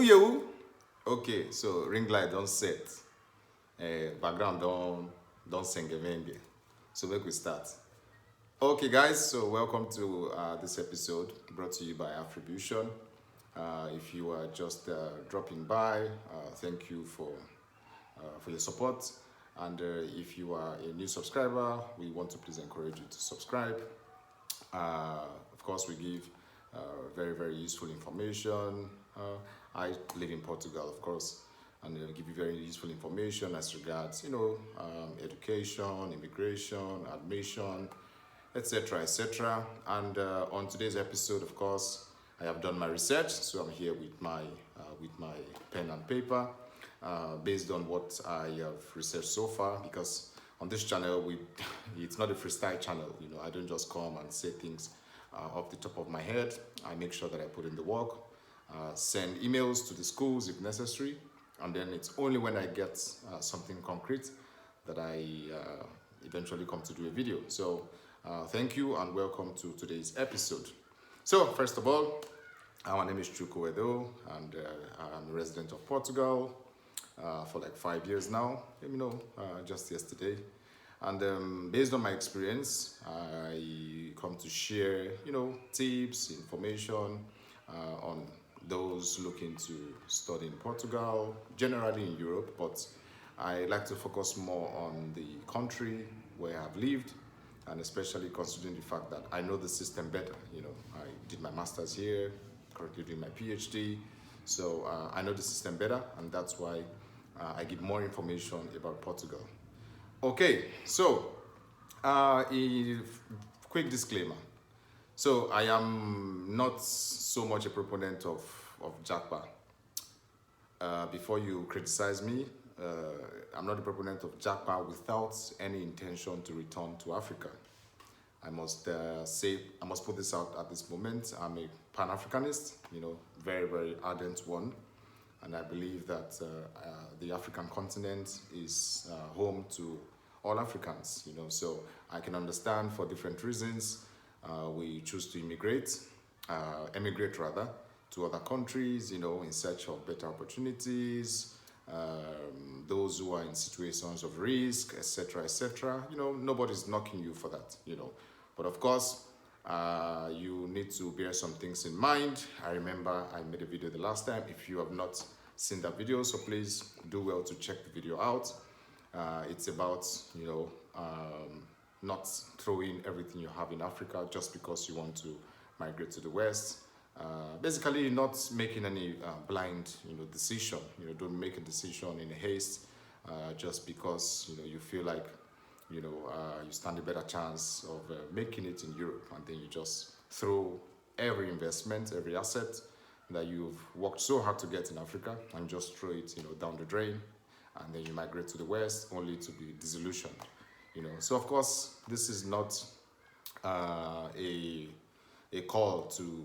you? Okay, so ring light don't set. Background don't sing again. So make we start. Okay, guys. So welcome to this episode brought to you by Attribution. If you are just dropping by, thank you for your support. And if you are a new subscriber, we want to please encourage you to subscribe. Of course, we give very useful information. I live in Portugal, of course, and give you very useful information as regards, education, immigration, admission, etc., etc. And on today's episode, of course, I have done my research, so I'm here with my pen and paper, based on what I have researched so far. Because on this channel, it's not a freestyle channel. I don't just come and say things off the top of my head. I make sure that I put in the work, send emails to the schools if necessary, and then it's only when I get something concrete that I eventually come to do a video. So thank you and welcome to today's episode. So first of all, my name is Chuku Edo, and I'm a resident of Portugal for like 5 years now, just yesterday. And based on my experience, I come to share, tips, information on those looking to study in Portugal, generally in Europe, but I like to focus more on the country where I've lived, and especially considering the fact that I know the system better. I did my master's here, currently doing my PhD, so I know the system better, and that's why I give more information about Portugal. Okay, so a quick disclaimer. So I am not so much a proponent of Japa. Before you criticize me, I'm not a proponent of Japa without any intention to return to Africa. I must put this out at this moment. I'm a Pan-Africanist, very ardent one. And I believe that the African continent is home to all Africans, so I can understand for different reasons we choose to emigrate rather, to other countries, in search of better opportunities, those who are in situations of risk, etc., etc. Nobody's knocking you for that, But of course, you need to bear some things in mind. I remember I made a video the last time. If you have not seen that video, so please do well to check the video out. It's about, not throwing everything you have in Africa just because you want to migrate to the West. Basically, not making any blind, decision. Don't make a decision in haste just because, you feel like, you stand a better chance of making it in Europe, and then you just throw every investment, every asset that you've worked so hard to get in Africa and just throw it, down the drain, and then you migrate to the West only to be disillusioned, So of course, this is not a call to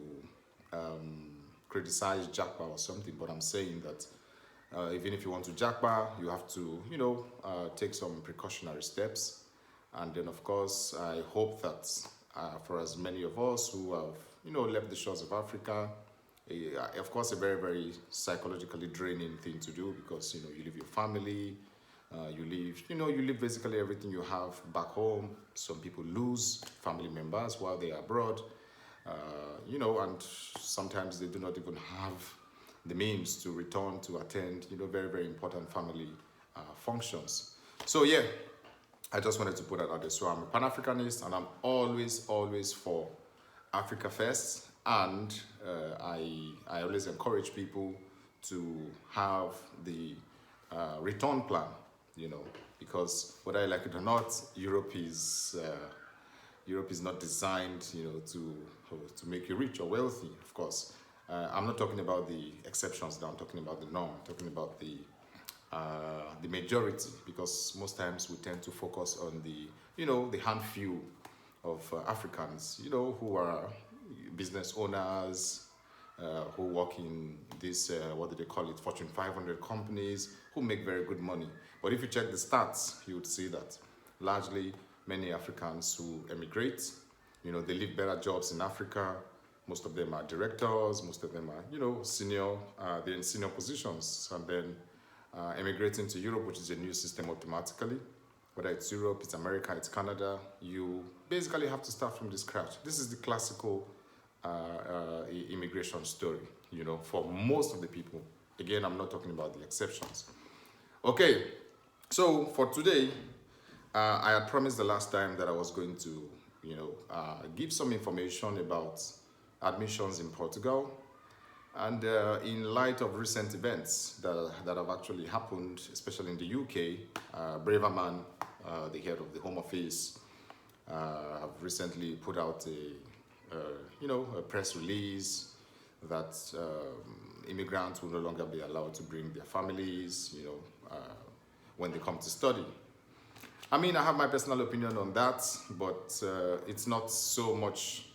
criticize Japa or something, but I'm saying that even if you want to Japa, you have to, take some precautionary steps. And then, of course, I hope that for as many of us who have, left the shores of Africa, of course, a very psychologically draining thing to do, because, you leave your family, you leave basically everything you have back home. Some people lose family members while they are abroad, and sometimes they do not even have the means to return to attend, very important family functions. So yeah, I just wanted to put that out there. So I'm a Pan-Africanist, and I'm always for Africa first, and I always encourage people to have the return plan, because whether I like it or not, Europe is not designed, to make you rich or wealthy. Of course, I'm not talking about the exceptions now. I'm talking about the norm. I'm talking about the majority, because most times we tend to focus on the handful of Africans, who are business owners, who work in this, what do they call it, Fortune 500 companies, who make very good money. But if you check the stats, you would see that largely many Africans who emigrate, they leave better jobs in Africa, Most of them are directors, most of them are, senior, they're in senior positions, and then emigrating to Europe, which is a new system automatically. Whether it's Europe, it's America, it's Canada, you basically have to start from the scratch. This is the classical immigration story, for most of the people. Again, I'm not talking about the exceptions. Okay, so for today, I had promised the last time that I was going to, give some information about admissions in Portugal. And in light of recent events that have actually happened, especially in the UK, Braverman, the head of the Home Office, have recently put out a press release that immigrants will no longer be allowed to bring their families, when they come to study. I mean, I have my personal opinion on that, but it's not so much.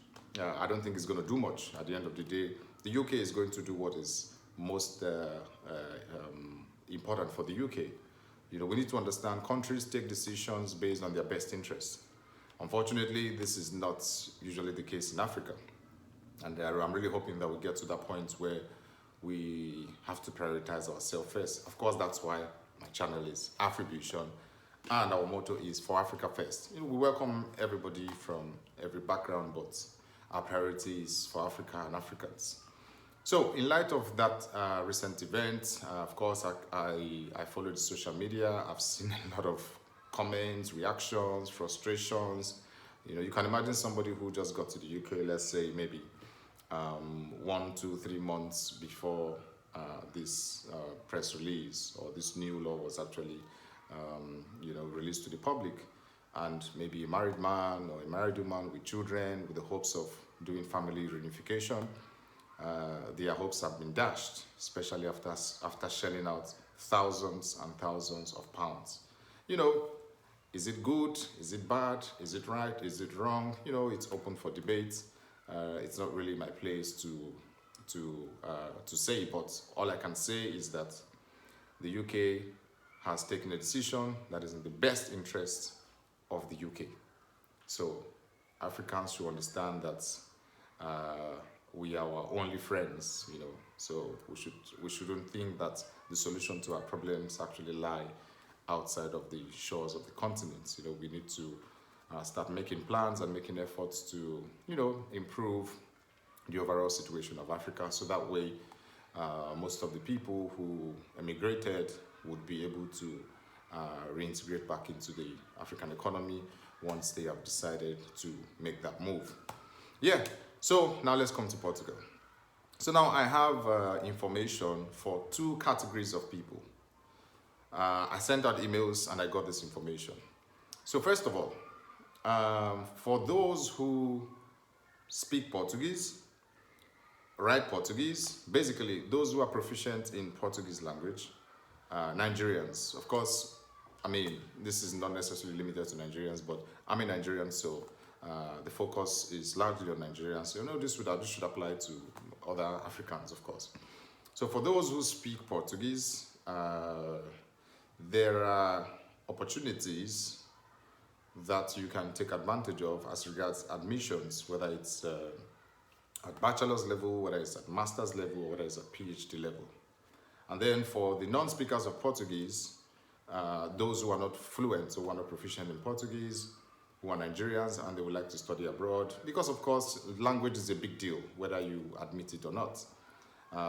I don't think it's going to do much. At the end of the day, the UK is going to do what is most important for the UK. We need to understand countries take decisions based on their best interests. Unfortunately, this is not usually the case in Africa. And I'm really hoping that we get to that point where we have to prioritize ourselves first. Of course, that's why my channel is Afribution. And our motto is for Africa first. We welcome everybody from every background, but our priority is for Africa and Africans. So in light of that recent event, of course, I followed social media. I've seen a lot of comments, reactions, frustrations. You can imagine somebody who just got to the UK, let's say maybe 1, 2, 3 months before this press release or this new law was actually released to the public, and maybe a married man or a married woman with children with the hopes of doing family reunification. Their hopes have been dashed, especially after shelling out thousands and thousands of pounds. Is it good? Is it bad? Is it right? Is it wrong? It's open for debate. It's not really my place to say, but all I can say is that the UK has taken a decision that is in the best interest of the UK. So Africans should understand that we are our only friends, So we shouldn't think that the solution to our problems actually lie outside of the shores of the continent. We need to start making plans and making efforts to, improve the overall situation of Africa, so that way most of the people who emigrated would be able to reintegrate back into the African economy once they have decided to make that move. Yeah, so now let's come to Portugal. So now I have information for 2 categories of people. I sent out emails and I got this information. So first of all, for those who speak Portuguese, write Portuguese, basically those who are proficient in Portuguese language, Nigerians, of course. I mean, this is not necessarily limited to Nigerians, but I'm a Nigerian, so the focus is largely on Nigerians. This should apply to other Africans, of course. So for those who speak Portuguese, there are opportunities that you can take advantage of as regards admissions, whether it's at bachelor's level, whether it's at master's level, or whether it's at PhD level. And then for the non-speakers of Portuguese, those who are not fluent, who are not proficient in Portuguese, who are Nigerians and they would like to study abroad, because of course language is a big deal, whether you admit it or not.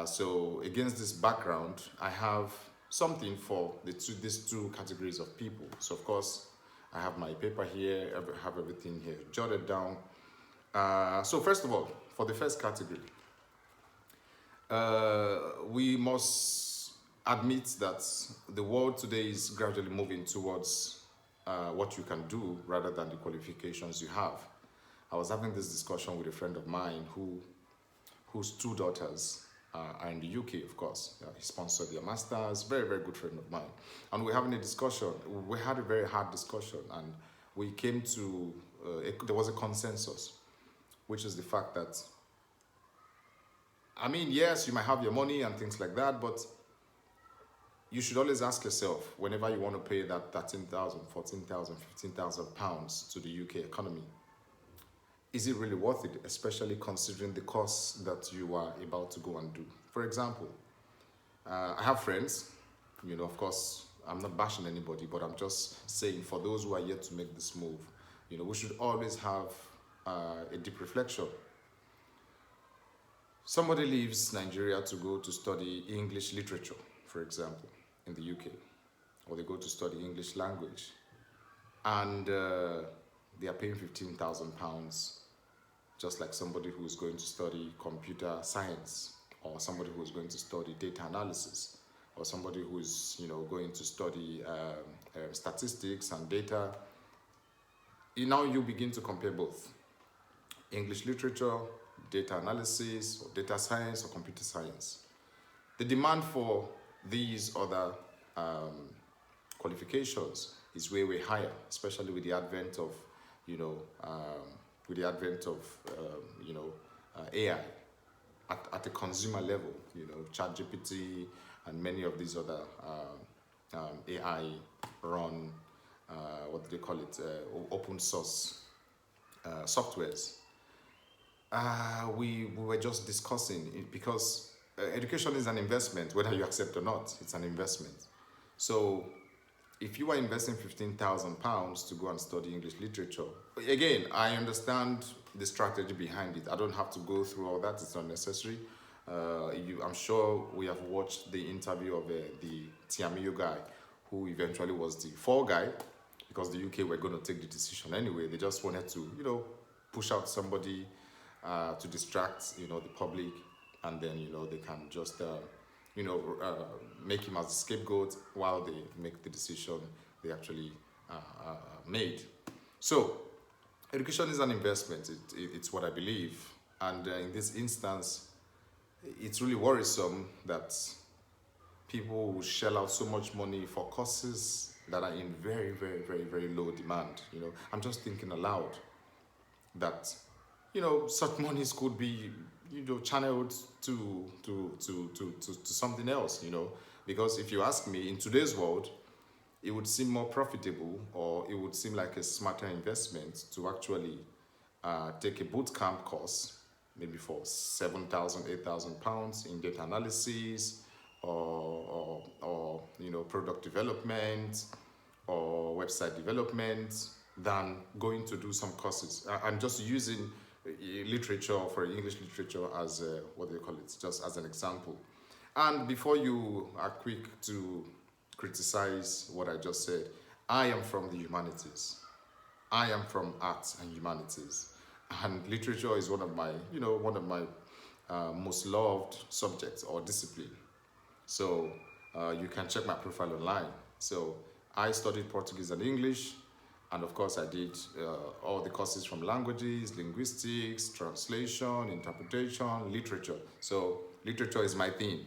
So against this background, I have something for these 2 categories of people. So of course, I have my paper here, I have everything here jotted down. So first of all, for the first category, we must admit that the world today is gradually moving towards what you can do rather than the qualifications you have. I was having this discussion with a friend of mine whose 2 daughters are in the UK, of course. He sponsored their masters, very, very good friend of mine. And we're having a discussion. We had a very hard discussion, and we came to, there was a consensus, which is the fact that, I mean, yes, you might have your money and things like that, but you should always ask yourself, whenever you want to pay that 13,000, 14,000, 15,000 pounds to the UK economy, is it really worth it, especially considering the course that you are about to go and do? For example, I have friends, of course, I'm not bashing anybody, but I'm just saying for those who are yet to make this move, we should always have a deep reflection. Somebody leaves Nigeria to go to study English literature, for example, in the UK, or they go to study English language, and they are paying £15,000, just like somebody who is going to study computer science, or somebody who is going to study data analysis, or somebody who is going to study statistics and data. Now you begin to compare both English literature, data analysis, or data science, or computer science. The demand for these other qualifications is way, way higher, especially with the advent of, AI at a consumer level, ChatGPT and many of these other AI run, what do they call it, open source softwares. We were just discussing it because education is an investment, whether you accept or not, it's an investment. So if you are investing £15,000 to go and study English literature, again, I understand the strategy behind it. I don't have to go through all that, it's not necessary. I'm sure we have watched the interview of the Tiamiyo guy, who eventually was the fall guy, because the UK were going to take the decision anyway. They just wanted to, push out somebody to distract, the public, and then, they can just, make him as a scapegoat while they make the decision they actually made. So, education is an investment. It's what I believe. And in this instance, it's really worrisome that people will shell out so much money for courses that are in very, very, very, very low demand. I'm just thinking aloud that such monies could be channeled to something else, because if you ask me, in today's world, it would seem more profitable, or it would seem like a smarter investment to actually take a boot camp course, maybe for £7,000, £8,000 in data analysis, or product development, or website development, than going to do some courses. I'm just using literature, for English literature, as what do you call it, just as an example. And before you are quick to criticize what I just said, I am from the humanities. I am from arts and humanities, and literature is one of my most loved subjects or discipline. So you can check my profile online. So I studied Portuguese and English. And of course, I did all the courses from languages, linguistics, translation, interpretation, literature. So literature is my thing,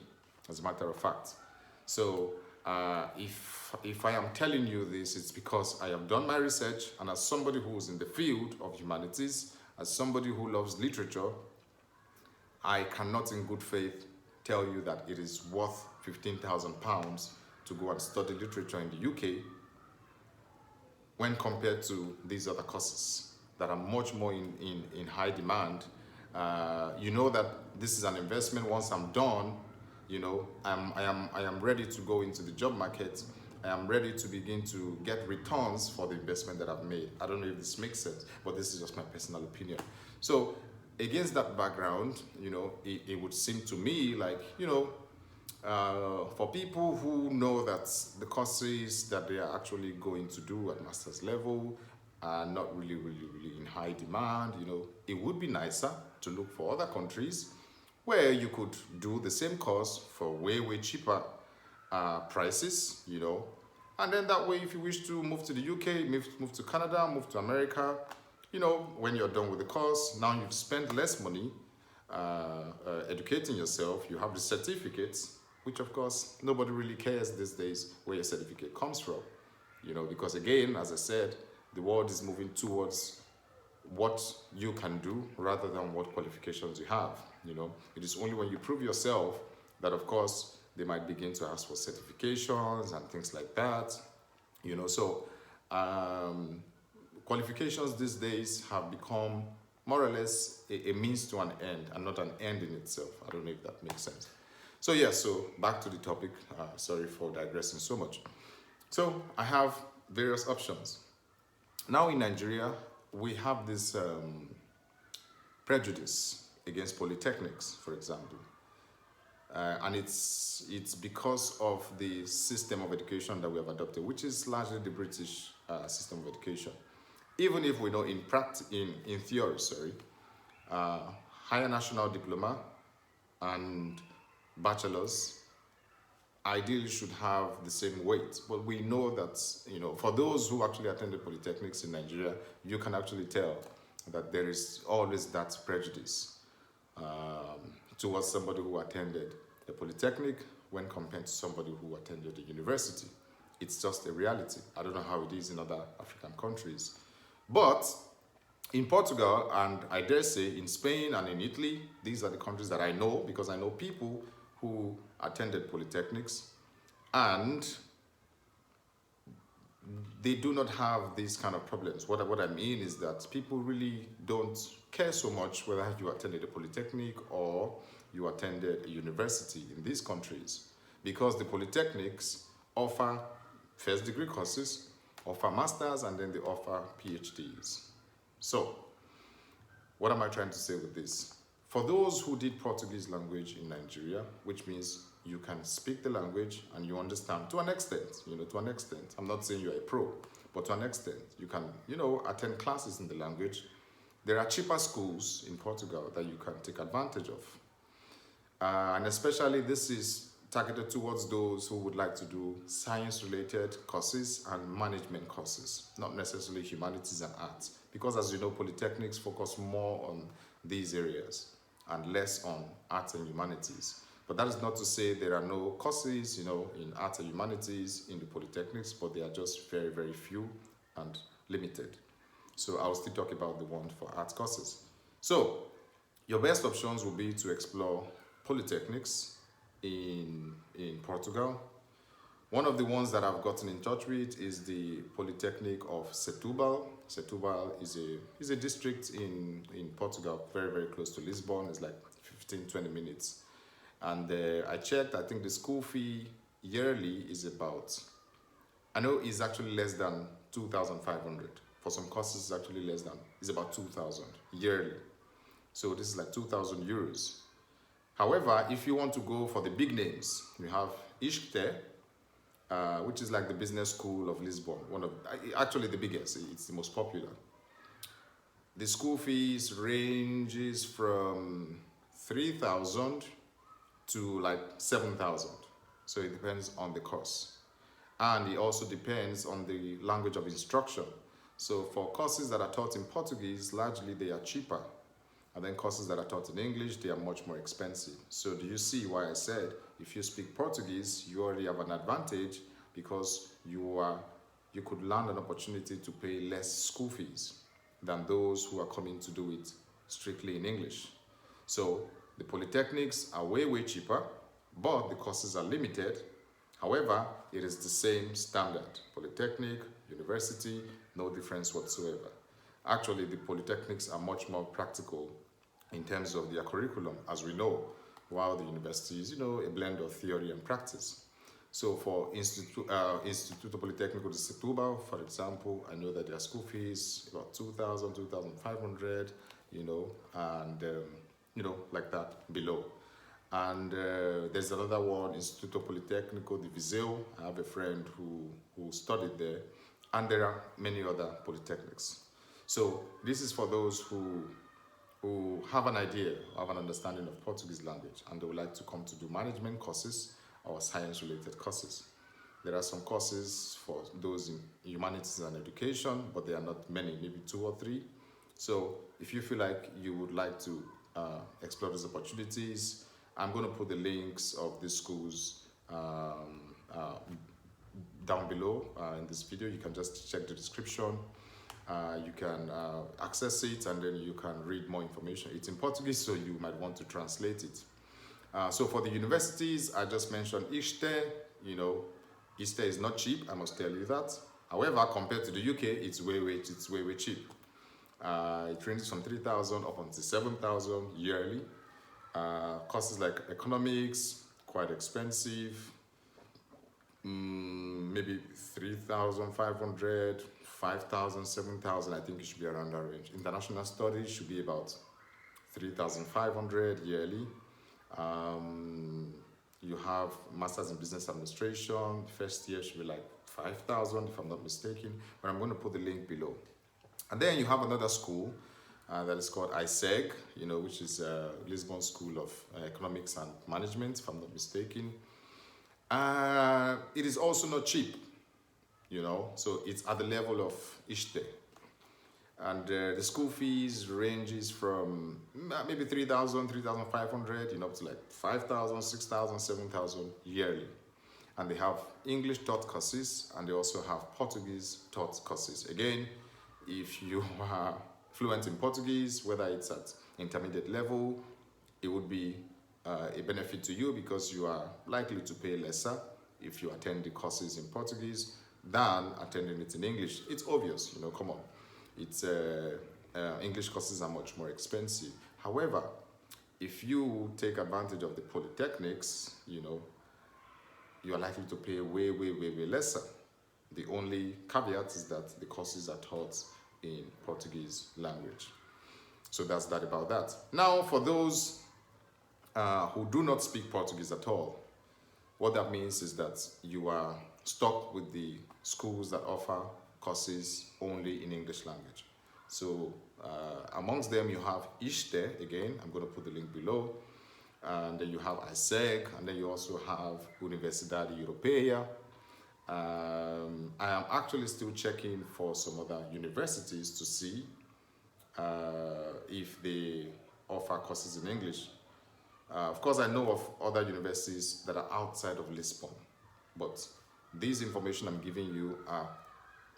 as a matter of fact. So if I am telling you this, it's because I have done my research, and as somebody who is in the field of humanities, as somebody who loves literature, I cannot in good faith tell you that it is worth £15,000 to go and study literature in the UK, when compared to these other courses that are much more in high demand. That this is an investment. Once I'm done, I am ready to go into the job market. I am ready to begin to get returns for the investment that I've made. I don't know if this makes sense, but this is just my personal opinion. So against that background, it would seem to me like, for people who know that the courses that they are actually going to do at master's level are not really in high demand, it would be nicer to look for other countries where you could do the same course for way, way cheaper prices, and then that way, if you wish to move to the UK, move to Canada, move to America, when you're done with the course, now you've spent less money educating yourself, you have the certificates, which of course nobody really cares these days where your certificate comes from, because again, as I said, the world is moving towards what you can do rather than what qualifications you have. It is only when you prove yourself that, of course, they might begin to ask for certifications and things like that. So qualifications these days have become more or less a means to an end and not an end in itself. I don't know if that makes sense. So yeah, so back to the topic. Sorry for digressing so much. So I have various options. Now in Nigeria, we have this prejudice against polytechnics, for example. And it's because of the system of education that we have adopted, which is largely the British system of education. Even if we know in theory, uh, higher national diploma and bachelor's ideally should have the same weight. But we know that, for those who actually attended polytechnics in Nigeria, you can actually tell that there is always that prejudice towards somebody who attended a polytechnic when compared to somebody who attended a university. It's just a reality. I don't know how it is in other African countries. But in Portugal, and I dare say in Spain and in Italy, these are the countries that I know because I know people who attended polytechnics and they do not have these kind of problems. What I mean is that people really don't care so much whether you attended a polytechnic or you attended a university in these countries, because the polytechnics offer first degree courses, offer masters, and then they offer PhDs. So, what am I trying to say with this? For those who did Portuguese language in Nigeria, which means you can speak the language and you understand to an extent, to an extent. I'm not saying you're a pro, but to an extent, you can, attend classes in the language. There are cheaper schools in Portugal that you can take advantage of. And especially this is targeted towards those who would like to do science-related courses and management courses, not necessarily humanities and arts. Because as you know, polytechnics focus more on these areas and less on arts and humanities. But that is not to say there are no courses, in arts and humanities in the polytechnics, but they are just very, very few and limited. So I'll still talk about the one for arts courses. So your best options will be to explore polytechnics in Portugal. One of the ones that I've gotten in touch with is the Polytechnic of Setúbal. Setúbal is a district in Portugal, very, very close to Lisbon. It's like 15-20 minutes. And I checked, I think the school fee yearly is about, I know it's actually less than 2,500. For some courses, it's actually less than, it's about 2,000 yearly. So this is like 2,000 euros. However, if you want to go for the big names, you have ISCTE, which is like the business school of Lisbon, actually the biggest, it's the most popular. The school fees ranges from 3,000 to like 7,000. So it depends on the course. And it also depends on the language of instruction. So for courses that are taught in Portuguese, largely they are cheaper. And then courses that are taught in English, they are much more expensive. So do you see why I said if you speak Portuguese, you already have an advantage because you could land an opportunity to pay less school fees than those who are coming to do it strictly in English. So the polytechnics are way, way cheaper, but the courses are limited. However, it is the same standard. Polytechnic, university, no difference whatsoever. Actually, the polytechnics are much more practical in terms of their curriculum, as we know, while the university is, a blend of theory and practice. So for Instituto Politécnico de Setúbal, for example, I know that their school fees about 2,000, 2,500, and like that below. And there's another one, Instituto Politécnico de Viseu. I have a friend who studied there, and there are many other polytechnics. So this is for those who have an idea, have an understanding of Portuguese language, and they would like to come to do management courses or science-related courses. There are some courses for those in humanities and education, but there are not many, maybe 2 or 3. So if you feel like you would like to explore those opportunities, I'm going to put the links of these schools down below in this video. You can just check the description. You can access it, and then you can read more information. It's in Portuguese, so you might want to translate it. So for the universities, I just mentioned ISCTE. ISCTE is not cheap, I must tell you that. However, compared to the UK, it's way, way cheap. It ranges from 3,000 up until 7,000 yearly. Courses like economics, quite expensive, maybe 3,500, 5,000, 7,000. I think it should be around that range. International studies should be about 3,500 yearly. You have Masters in Business Administration. First year should be like 5,000 if I'm not mistaken, but I'm going to put the link below. And then you have another school that is called ISEG, which is Lisbon School of Economics and Management, if I'm not mistaken. It is also not cheap, so it's at the level of ISTE. And the school fees ranges from maybe 3,000, 3,500, up to like 5,000, 6,000, 7,000 yearly. And they have English taught courses, and they also have Portuguese taught courses. Again, if you are fluent in Portuguese, whether it's at intermediate level, it would be a benefit to you because you are likely to pay lesser if you attend the courses in Portuguese than attending it in English. It's obvious, come on. It's English courses are much more expensive. However, if you take advantage of the polytechnics, you are likely to pay way, way, way, way lesser. The only caveat is that the courses are taught in Portuguese language. So that's that about that. Now, for those who do not speak Portuguese at all, what that means is that you are stuck with the schools that offer courses only in English language. So amongst them you have ISTE, again, I'm going to put the link below, and then you have ISEG, and then you also have Universidade Europeia. I am actually still checking for some other universities to see if they offer courses in English. Of course, I know of other universities that are outside of Lisbon, but this information I'm giving you are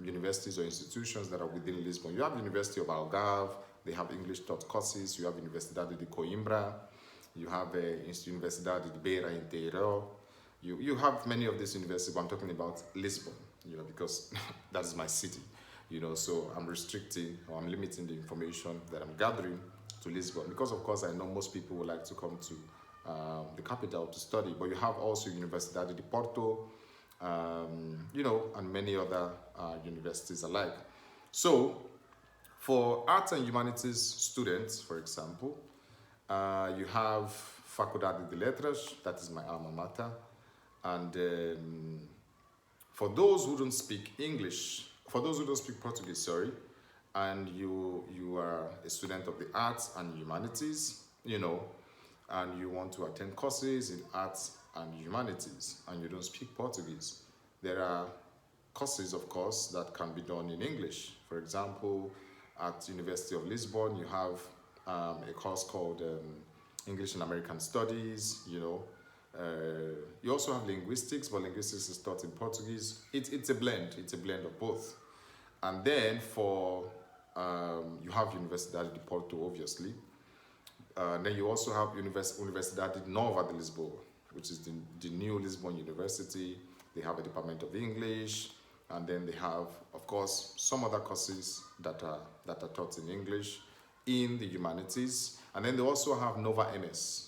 universities or institutions that are within Lisbon. You have the University of Algarve, they have English taught courses. You have Universidade de Coimbra, you have Universidade de Beira Interior. You have many of these universities, but I'm talking about Lisbon, because that is my city, so I'm restricting or I'm limiting the information that I'm gathering to Lisbon, because of course I know most people would like to come to the capital to study, but you have also Universidade de Porto, and many other universities alike. So for arts and humanities students, for example, you have Faculdade de Letras, that is my alma mater, and for those who don't speak Portuguese, and you are a student of the arts and humanities, and you want to attend courses in arts and humanities, and you don't speak Portuguese, there are courses, of course, that can be done in English. For example, at University of Lisbon, you have a course called English and American Studies, you also have linguistics, but linguistics is taught in Portuguese. It's a blend of both. And then for you have Universidade de Porto, obviously. Then you also have Universidade Nova de Lisboa, which is the new Lisbon University. They have a Department of English, and then they have, of course, some other courses that are taught in English in the humanities. And then they also have Nova MS.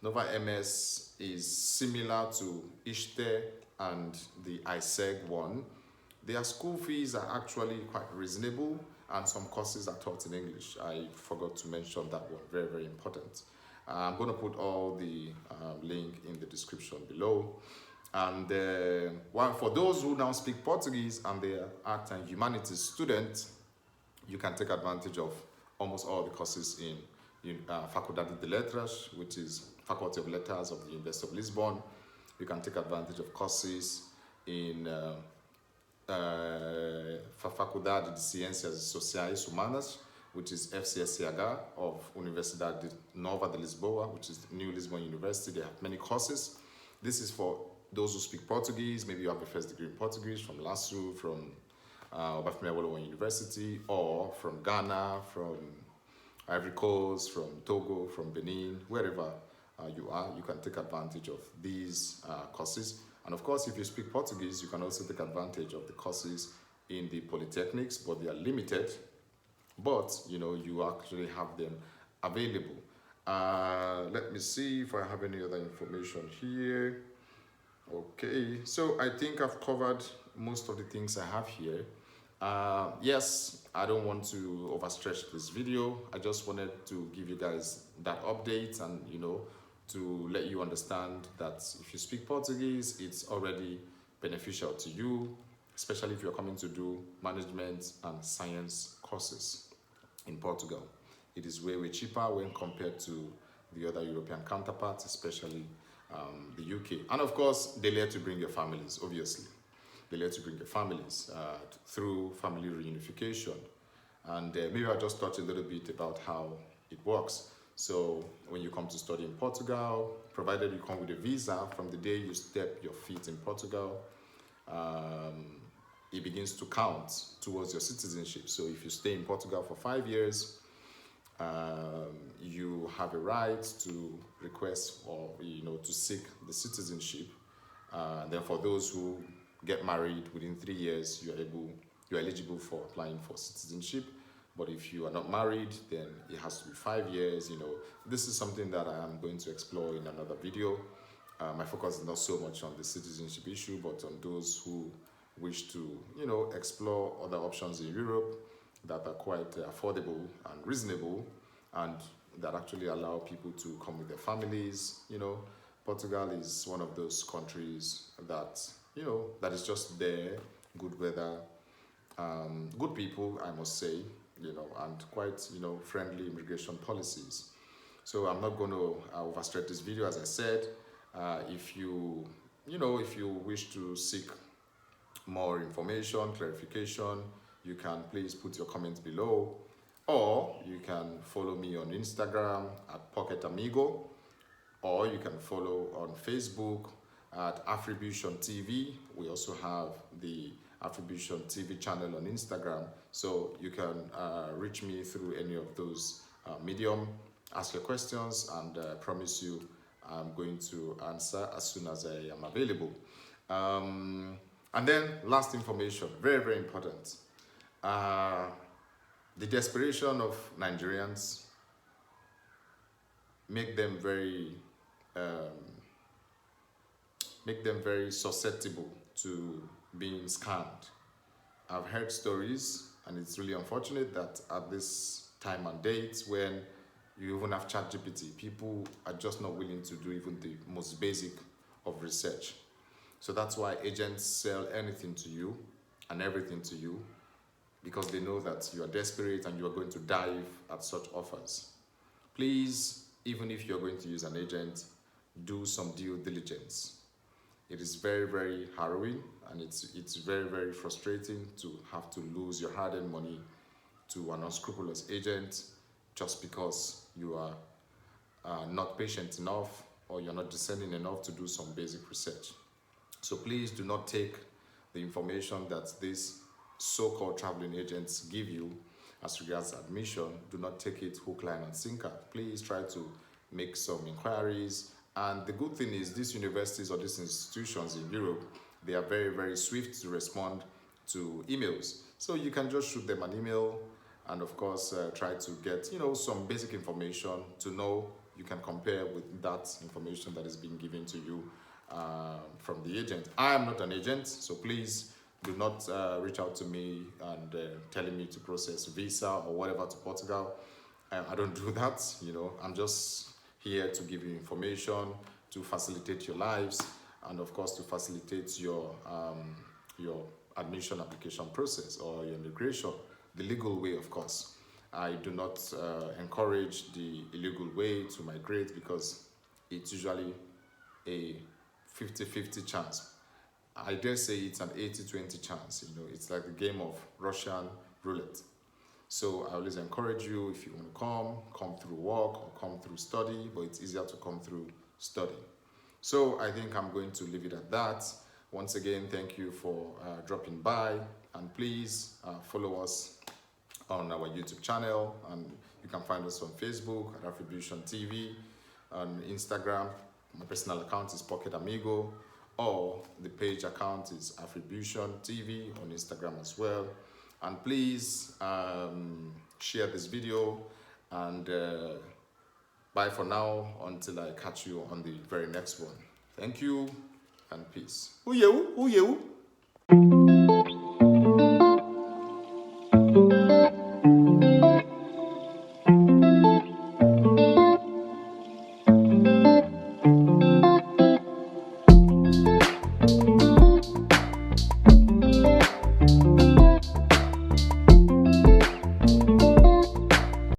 Nova MS is similar to ISTE and the ISEG one. Their school fees are actually quite reasonable, and some courses are taught in English. I forgot to mention that one, very, very important. I'm going to put all the link in the description below. And for those who now speak Portuguese and they are art and humanities students, you can take advantage of almost all the courses in Faculdade de Letras, which is Faculty of Letters of the University of Lisbon. You can take advantage of courses in Faculdade de Ciências Sociais Humanas, which is FCSCH of Universidade Nova de Lisboa, which is the new Lisbon University. They have many courses. This is for those who speak Portuguese. Maybe you have a first degree in Portuguese from LASU, from Obafemi Awolowo University, or from Ghana, from Ivory Coast, from Togo, from Benin, wherever you are, you can take advantage of these courses. And of course, if you speak Portuguese, you can also take advantage of the courses in the polytechnics, but they are limited but you actually have them available. Let me see if I have any other information here. Okay, so I think I've covered most of the things I have here. Yes, I don't want to overstretch this video. I just wanted to give you guys that update and to let you understand that if you speak Portuguese, it's already beneficial to you, especially if you're coming to do management and science courses in Portugal. It is way cheaper when compared to the other European counterparts, especially the UK. And of course, they let you bring your families, obviously. They let you bring your families through family reunification. And maybe I'll just touch a little bit about how it works. So when you come to study in Portugal, provided you come with a visa, from the day you step your feet in Portugal, it begins to count towards your citizenship. So if you stay in Portugal for 5 years, you have a right to request or to seek the citizenship. Then for those who get married within 3 years, you're eligible for applying for citizenship. But if you are not married, then it has to be 5 years. This is something that I am going to explore in another video. My focus is not so much on the citizenship issue, but on those who wish to explore other options in Europe that are quite affordable and reasonable, and that actually allow people to come with their families. Portugal is one of those countries that that is just there, good weather, good people, I must say, and quite friendly immigration policies. So I'm not going to overstretch this video. As I said, if you wish to seek more information, clarification, you can please put your comments below, or you can follow me on Instagram at Pocket Amigo, or you can follow on Facebook at Afribution TV. We also have the Afribution TV channel on Instagram, so you can reach me through any of those medium, ask your questions, and promise you I'm going to answer as soon as I am available. And then last information, very important. The desperation of Nigerians make them very susceptible to being scammed. I've heard stories, and it's really unfortunate that at this time and date when you even have ChatGPT, people are just not willing to do even the most basic of research. So that's why agents sell anything to you and everything to you, because they know that you are desperate and you are going to dive at such offers. Please, even if you're going to use an agent, do some due diligence. It is very harrowing, and it's very frustrating to have to lose your hard-earned money to an unscrupulous agent just because you are not patient enough or you're not discerning enough to do some basic research. So please do not take the information that these so-called traveling agents give you as regards admission. Do not take it hook, line, and sinker. Please try to make some inquiries. And the good thing is these universities or these institutions in Europe, they are very swift to respond to emails. So you can just shoot them an email and of course try to get some basic information to know you can compare with that information that is being given to you from the agent. I am not an agent, so please do not reach out to me and telling me to process visa or whatever to Portugal. I don't do that. I'm just here to give you information, to facilitate your lives, and of course to facilitate your admission application process or your immigration, the legal way, of course. I do not encourage the illegal way to migrate because it's usually a 50-50 chance. I dare say it's an 80-20 chance. It's like the game of Russian roulette. So I always encourage you, if you want to come through work or come through study, but it's easier to come through study. So I think I'm going to leave it at that. Once again, thank you for dropping by, and please follow us on our YouTube channel, and you can find us on Facebook at Afribution TV, on Instagram. My personal account is Pocket Amigo, or the page account is Afribution TV on Instagram as well. And please share this video, and bye for now until I catch you on the very next one. Thank you and peace. Who you?